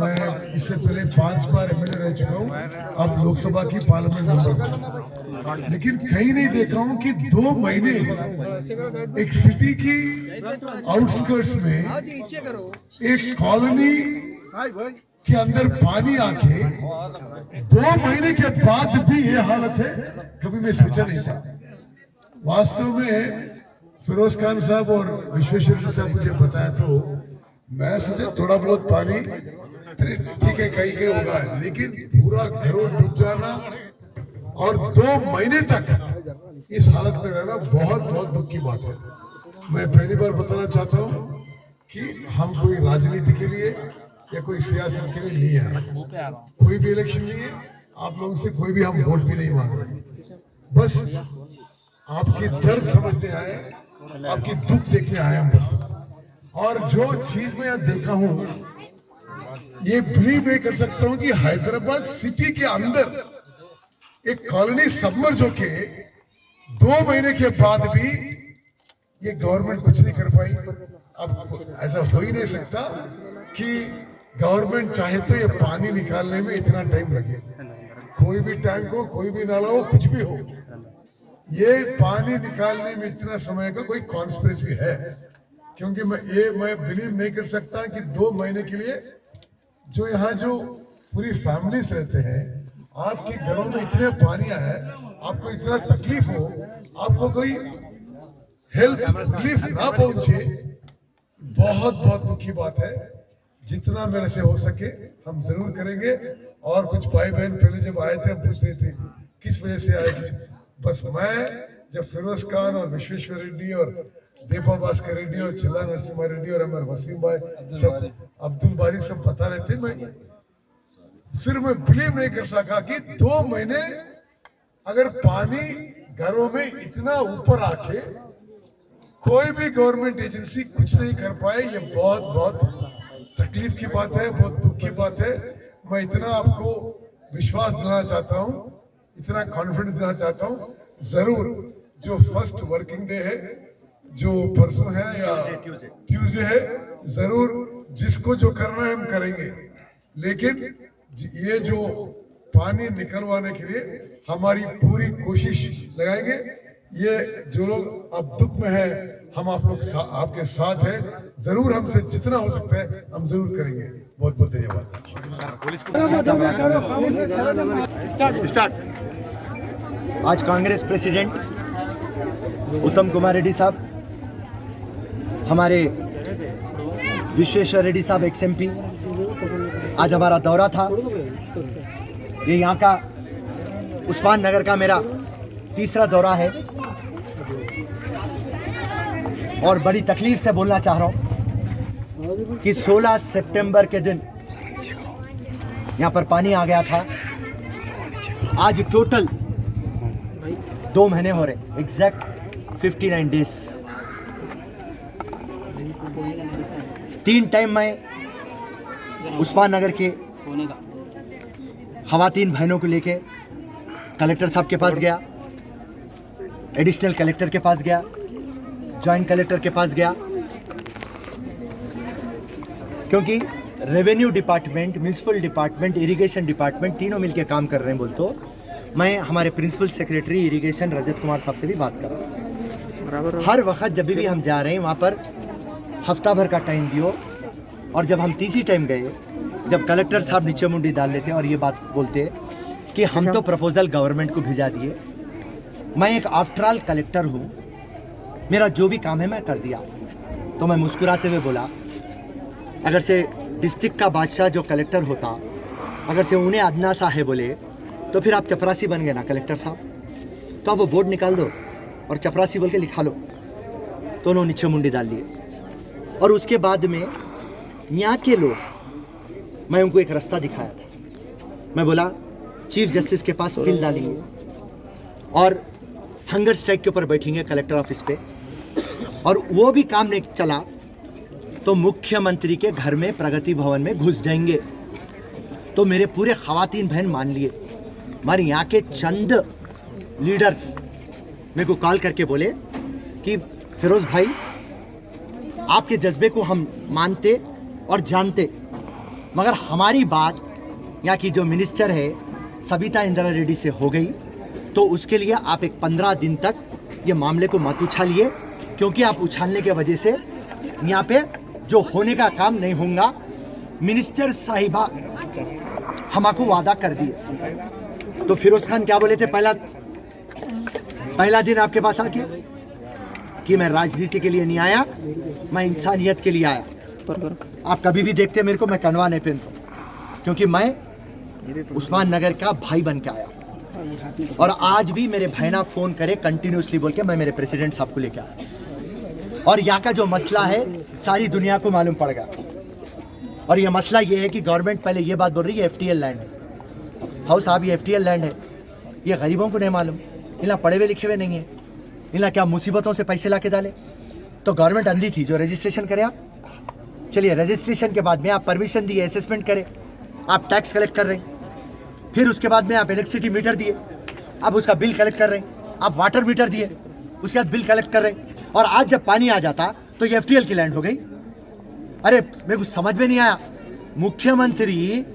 मैं इससे पहले 5 बार एमएलए रह चुका हूँ, अब लोकसभा की पार्लियामेंट मेंबर, लेकिन कहीं नहीं देखा हूँ कि 2 महीने एक सिटी की आउटस्कर्ट्स में एक कॉलोनी के अंदर पानी आके 2 महीने के बाद भी ये हालत है, कभी मैं सोचा नहीं था। वास्तव में फिरोज खान साहब और विश्वेश्वर साहब मुझे बताया तो मैं सोचा थोड़ा बहुत पानी ठीक है कहीं कहीं होगा, लेकिन पूरा घरों डूब जाना और 2 महीने तक इस हालत में रहना बहुत बहुत दुख की बात है। मैं पहली बार बताना चाहता हूँ कि हम कोई राजनीति के लिए या कोई सियासत के लिए नहीं है, कोई भी इलेक्शन नहीं है, आप लोगों से कोई भी हम वोट भी नहीं मांग रहे, बस आपकी दर्द समझने आए, आपकी दुख देखने आए हम बस। और जो चीज मैं यहाँ देखा हूँ, ये बिलीव नहीं कर सकता हूँ कि हैदराबाद सिटी के अंदर एक कॉलोनी सबमर्ज होके 2 महीने के बाद भी ये गवर्नमेंट कुछ नहीं कर पाई। अब ऐसा हो ही नहीं सकता कि गवर्नमेंट चाहे तो ये पानी निकालने में इतना टाइम लगे, कोई भी टैंक हो, कोई भी नाला हो, कुछ भी हो, ये पानी निकालने में इतना समय का कोई कॉन्स्पिरेसी है। क्योंकि मैं बिलीव नहीं कर सकता कि 2 महीने के लिए जो यहाँ जो पूरी फैमिलीज रहते हैं, आपके घरों में इतने पानी आया, आपको इतना तकलीफ हो, आपको कोई हेल्प रिलीफ ना पहुंचे, बहुत बहुत दुख की बात है। जितना मेरे से हो सके हम जरूर करेंगे। और कुछ भाई बहन पहले जब आए थे हम पूछ रहे थे किस वजह से आए, बस मैं जब फिरोज खान और विश्वेश्वर रेड्डी और दीपा भास्कर रेड्डी और चिल्ला नरसिम्हा रेड्डी और अमर वसीम भाई सब अब्दुल बारी सब बता रहे थे, मैं सिर्फ मैं बिलीव नहीं कर सका कि 2 महीने अगर पानी घरों में इतना ऊपर आके कोई भी गवर्नमेंट एजेंसी कुछ नहीं कर पाए, ये बहुत बहुत तकलीफ की बात है, बहुत दुख की बात है। मैं इतना आपको विश्वास दिलाना चाहता हूँ, इतना कॉन्फिडेंस देना चाहता हूँ, जरूर जो फर्स्ट वर्किंग डे है, जो परसों है या ट्यूसडे है, जरूर जिसको जो करना है हम करेंगे। लेकिन ये जो पानी निकलवाने के लिए हमारी पूरी कोशिश लगाएंगे। ये जो लोग अब दुख में है, हम आप लोग आपके साथ हैं, जरूर हमसे जितना हो सकता है हम जरूर करेंगे। बहुत बहुत धन्यवाद। आज कांग्रेस प्रेसिडेंट उत्तम कुमार रेड्डी साहब, हमारे विश्वेश्वर रेड्डी साहब एक्स-एमपी, आज हमारा दौरा था। ये यहाँ का उस्मान नगर का मेरा तीसरा दौरा है और बड़ी तकलीफ से बोलना चाह रहा हूँ कि 16 सितंबर के दिन यहाँ पर पानी आ गया था। आज टोटल 2 महीने हो रहे, एग्जैक्ट 59 डेज। 3 टाइम मैं उस्मान नगर के ख़वातीन बहनों को लेके कलेक्टर साहब के पास गया, एडिशनल कलेक्टर के पास गया, जॉइंट कलेक्टर के पास गया, क्योंकि revenue department, municipal department, irrigation department तीनों मिलके काम कर रहे हैं। बोल तो मैं हमारे principal secretary irrigation Rajat Kumar साहब से भी बात कर रहा हूँ। हर वक्त जब भी हम जा रहे हैं वहाँ पर हफ्ता भर का टाइम दियो। और जब हम तीसरी टाइम गए, जब कलेक्टर साहब नीचे मुंडी डाल लेते और ये बात बोलते कि हम तो प्रपोजल गवर्नमेंट को भिजा दिए, मैं एक आफ्टर ऑल कलेक्टर हूँ, मेरा जो भी काम है मैं कर दिया। तो मैं मुस्कुराते हुए बोला, अगर से डिस्ट्रिक्ट का बादशाह जो कलेक्टर होता, अगर से उन्हें अदना सा है बोले, तो फिर आप चपरासी बन गए ना कलेक्टर साहब। तो आप वो बोर्ड निकाल दो और चपरासी बोल के लिखा लो। तो उन्होंने नीचे मुंडी डाल लिए। और उसके बाद में यहाँ के लोग, मैं उनको एक रास्ता दिखाया था। मैं बोला चीफ जस्टिस के पास बिल डालेंगे और हंगर स्ट्राइक के ऊपर बैठेंगे कलेक्टर ऑफिस पे, और वो भी काम नहीं चला तो मुख्यमंत्री के घर में प्रगति भवन में घुस जाएंगे। तो मेरे पूरे ख़वातीन बहन मान लिए। हमारे यहाँ के चंद लीडर्स मेरे को कॉल करके बोले कि फिरोज भाई, आपके जज्बे को हम मानते और जानते, मगर हमारी बात यहाँ की जो मिनिस्टर है सविता इंदिरा रेड्डी से हो गई, तो उसके लिए आप एक 15 दिन तक ये मामले को मत उछालिए, क्योंकि आप उछालने के वजह से यहाँ पे जो होने का काम नहीं होगा। मिनिस्टर साहिबा हमको वादा कर दिए। तो फिरोज खान क्या बोले थे पहला दिन आपके पास आके कि मैं राजनीति के लिए नहीं आया, मैं इंसानियत के लिए आया। आप कभी भी देखते मेरे को, मैं कनवा नहीं पहनता, क्योंकि मैं उस्मान नगर का भाई बन के आया। और आज भी मेरे भाईना फोन करे कंटिन्यूसली बोल के मैं मेरे प्रेसिडेंट साहब को लेके आया। और यहाँ का जो मसला है सारी दुनिया को मालूम पड़ गया। और ये मसला ये है कि गवर्नमेंट पहले ये बात बोल रही है FTL लैंड है। हाउ साहब ये FTL लैंड है, ये गरीबों को नहीं मालूम, इला पढ़े हुए लिखे हुए नहीं है, इला क्या मुसीबतों से पैसे ला के डाले। तो गवर्नमेंट अंधी थी जो रजिस्ट्रेशन करे आप। चलिए रजिस्ट्रेशन के बाद में आप परमिशन दिए, असेसमेंट करे, आप टैक्स कलेक्ट कर रहे हैं, फिर उसके बाद में आप इलेक्ट्रिसिटी मीटर दिए, अब उसका बिल कलेक्ट कर रहे हैं, आप वाटर मीटर दिए, उसके बाद बिल कलेक्ट कर रहे हैं। और आज जब पानी आ जाता तो ये FTL की लैंड हो गई। अरे मेरे को समझ में नहीं आया, मुख्यमंत्री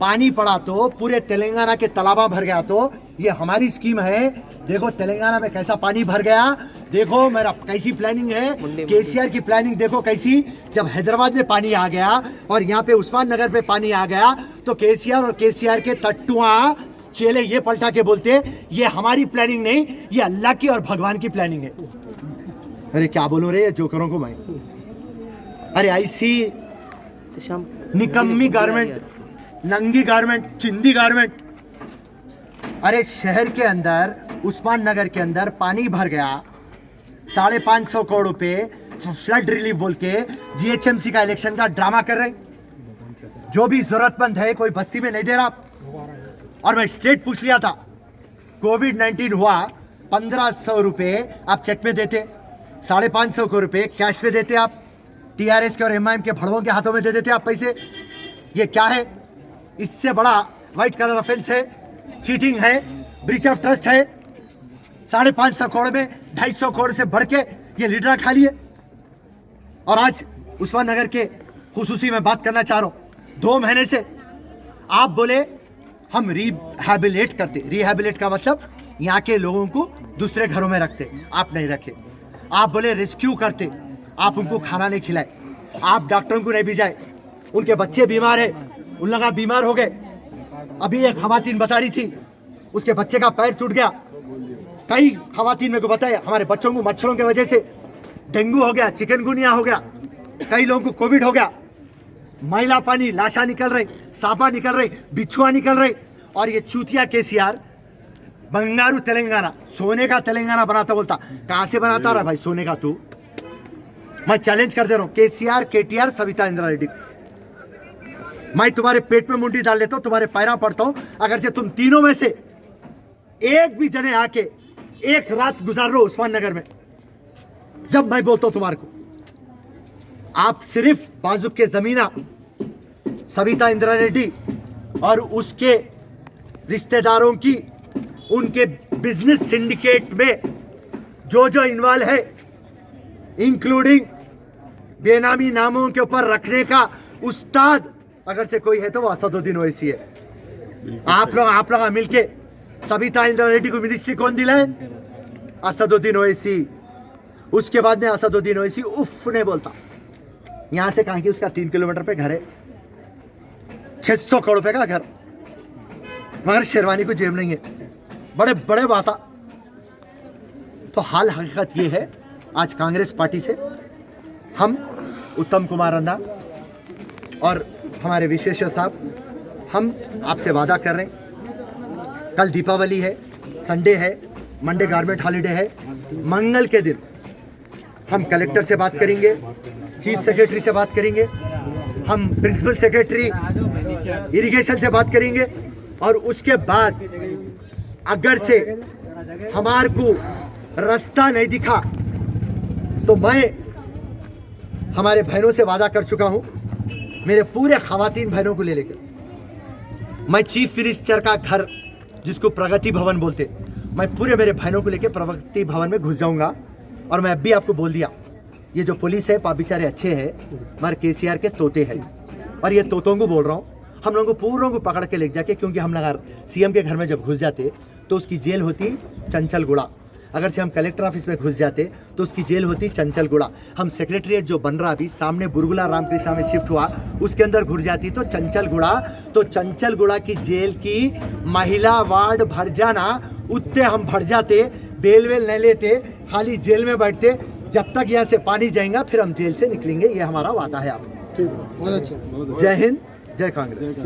पानी पड़ा तो पूरे तेलंगाना के तालाबा भर गया, तो ये हमारी स्कीम है। देखो तेलंगाना में कैसा पानी भर गया, देखो मेरा कैसी प्लानिंग है, KCR की प्लानिंग देखो कैसी। जब हैदराबाद में पानी आ गया और यहाँ पे उस्मान नगर पे पानी आ गया, तो KCR और KCR के तट्टुआ चेले ये पलटा के बोलते ये हमारी प्लानिंग नहीं, ये अल्लाह की और भगवान की प्लानिंग है। अरे क्या बोलूं रे जोकरों को मैं। अरे ऐसी निकम्मी गारमेंट, नंगी गारमेंट, चिंदी गारमेंट। अरे शहर के अंदर उस्मान नगर के अंदर पानी भर गया, 550 करोड़ रुपए फ्लड रिलीफ बोल के GHMC का इलेक्शन का ड्रामा कर रहे। जो भी जरूरतमंद है कोई बस्ती में नहीं दे रहा। और मैं स्ट्रेट पूछ लिया था, कोविड-19 हुआ 1500 रुपए आप चेक में देते, 550 करोड़ रुपए कैश में देते, आप TRS के और MIM के भड़वों के हाथों में दे देते आप पैसे। ये क्या है? इससे बड़ा व्हाइट कलर ऑफेंस है, चीटिंग है, ब्रीच ऑफ ट्रस्ट है। 550 करोड़ में 250 करोड़ से बढ़ के ये लीडर खा लिए। और आज उस्मान नगर के खुसूसी में बात करना चाह रहा हूं। 2 महीने से आप बोले हम रिहैबिलिटेट करते। रिहैबिलिटेट का मतलब यहाँ के लोगों को दूसरे घरों में रखते, आप नहीं रखे। आप बोले रेस्क्यू करते, आप उनको खाना नहीं खिलाए, आप डॉक्टरों को नहीं भिजाए, उनके बच्चे बीमार है, उन लोग बीमार हो गए। अभी एक खवातीन बता रही थी उसके बच्चे का पैर टूट गया। कई खवातीन मेरे को बताया हमारे बच्चों को मच्छरों की वजह से डेंगू हो गया, चिकनगुनिया हो गया, कई लोगों को कोविड हो गया। मैला पानी, लाशा निकल रही, सांपा निकल रही, बिच्छुआ निकल रही। और ये चूतिया KCR बंगारू तेलंगाना, सोने का तेलंगाना बनाता बोलता। कहां से बनाता रहा भाई सोने का तू? मैं चैलेंज कर दे रहा हूं KCR, KTR, सविता इंदिरा रेड्डी। मैं तुम्हारे पेट में मुंडी डाल लेता हूं, तुम्हारे पैरा पड़ता हूं। अगर से तुम तीनों में से एक भी जने आके एक रात गुजार लो उस्मान नगर में, जब मैं बोलता हूं तुम्हारे को, आप सिर्फ बाजू के जमीना सविता इंदिरा रेड्डी और उसके रिश्तेदारों की, उनके बिजनेस सिंडिकेट में जो जो इन्वॉल्व है, इंक्लूडिंग बेनामी नामों के ऊपर रखने का उस्ताद अगर से कोई है तो वो असदुद्दीन ओवैसी है। आप लोग मिलके सविता इंदिरा रेड्डी को मिनिस्ट्री कौन दिलाए? असदुद्दीन ओवैसी। उसके बाद में असदुद्दीन ओवैसी उफ नहीं बोलता। यहां से कहां की उसका 3 किलोमीटर पे घर है, 600 करोड़ रुपए का घर, मगर शेरवानी को जेब नहीं है। बड़े बड़े बात। तो हाल हकीकत ये है, आज कांग्रेस पार्टी से हम उत्तम कुमार अन्ना और हमारे विशेषज्ञ साहब, हम आपसे वादा कर रहे हैं, कल दीपावली है, संडे है, मंडे गारमेंट हॉलीडे है, मंगल के दिन हम कलेक्टर से बात करेंगे, चीफ सेक्रेटरी से बात करेंगे, हम प्रिंसिपल सेक्रेटरी इरिगेशन से बात करेंगे। और उसके बाद अगर से हमारे को रास्ता नहीं दिखा तो मैं हमारे बहनों से वादा कर चुका हूं, मेरे पूरे खवातीन बहनों को ले लेकर मैं चीफ मिनिस्टर का घर, जिसको प्रगति भवन बोलते, मैं पूरे मेरे बहनों को लेकर प्रगति भवन में घुस जाऊंगा। और मैं अभी आपको बोल दिया, ये जो पुलिस है बेचारे अच्छे हैं, मगर KCR के तोते हैं। और ये तोतोंगू बोल रहा हूँ, हम लोगों को पूरों को पकड़ के ले जाके, क्योंकि हम लोग सीएम के घर में जब घुस जाते तो उसकी जेल होती चंचलगुड़ा, अगर से हम कलेक्टर ऑफिस में घुस जाते तो उसकी जेल होती चंचलगुड़ा। हम सेक्रेटरीट जो बन रहा अभी सामने बुरगुला रामकृष्णा में शिफ्ट हुआ, उसके अंदर घुस जाती तो चंचलगुड़ा, तो चंचलगुड़ा की जेल की महिला वार्ड भर जाना, उतने हम भर जाते, बेल वेल नहीं लेते, खाली जेल में बैठते, जब तक यहाँ से पानी जाएगा फिर हम जेल से निकलेंगे, ये हमारा वादा है। आप जय हिंद, जय कांग्रेस।